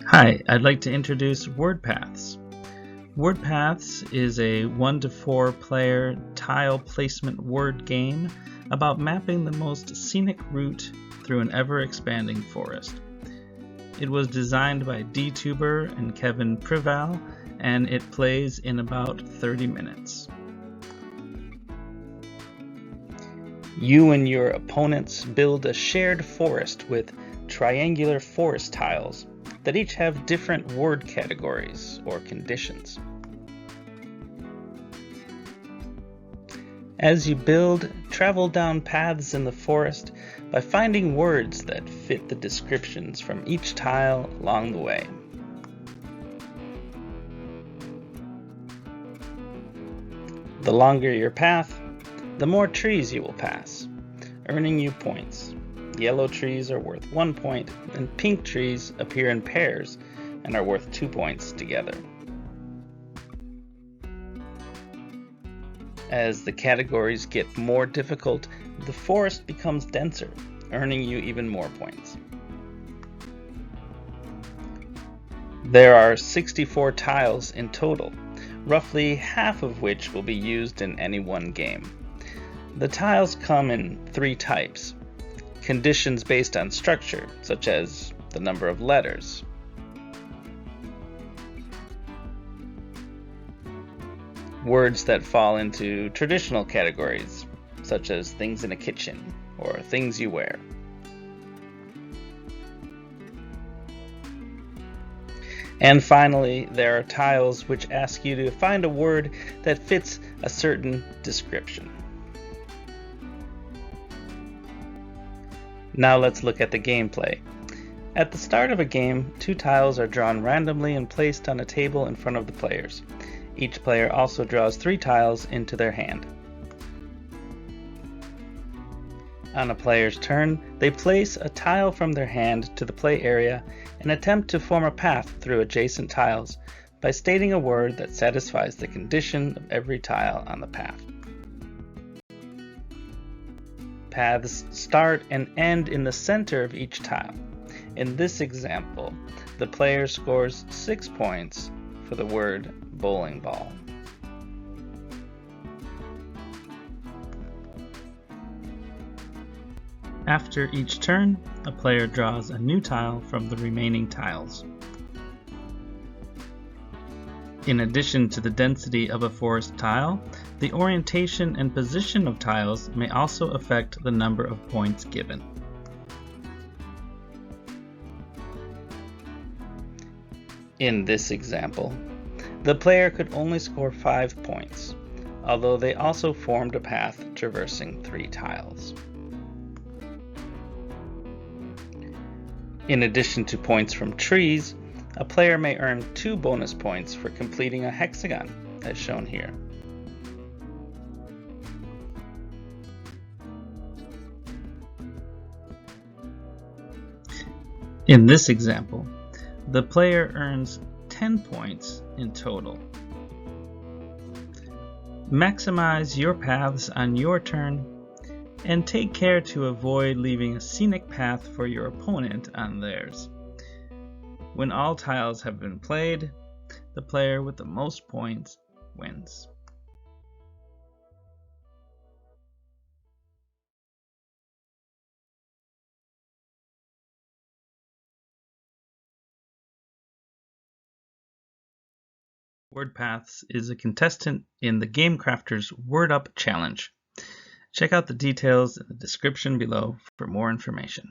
Hi, I'd like to introduce WordPaths. WordPaths is a 1 to 4 player tile placement word game about mapping the most scenic route through an ever-expanding forest. It was designed by Teuber and Kevin Privalle, and it plays in about 30 minutes. You and your opponents build a shared forest with triangular forest tiles that each have different word categories or conditions. As you build, travel down paths in the forest by finding words that fit the descriptions from each tile along the way. The longer your path, the more trees you will pass, earning you points. Yellow trees are worth 1 point, and pink trees appear in pairs and are worth 2 points together. As the categories get more difficult, the forest becomes denser, earning you even more points. There are 64 tiles in total, roughly half of which will be used in any one game. The tiles come in 3 types. Conditions based on structure, such as the number of letters. Words that fall into traditional categories, such as things in a kitchen or things you wear. And finally, there are tiles which ask you to find a word that fits a certain description. Now let's look at the gameplay. At the start of a game, 2 tiles are drawn randomly and placed on a table in front of the players. Each player also draws 3 tiles into their hand. On a player's turn, they place a tile from their hand to the play area and attempt to form a path through adjacent tiles by stating a word that satisfies the condition of every tile on the path. Paths start and end in the center of each tile. In this example, the player scores 6 points for the word bowling ball. After each turn, a player draws a new tile from the remaining tiles. In addition to the density of a forest tile, the orientation and position of tiles may also affect the number of points given. In this example, the player could only score 5 points, although they also formed a path traversing 3 tiles. In addition to points from trees, a player may earn 2 bonus points for completing a hexagon, as shown here. In this example, the player earns 10 points in total. Maximize your paths on your turn, and take care to avoid leaving a scenic path for your opponent on theirs. When all tiles have been played, the player with the most points wins. WordPaths is a contestant in the Game Crafters Word Up Challenge. Check out the details in the description below for more information.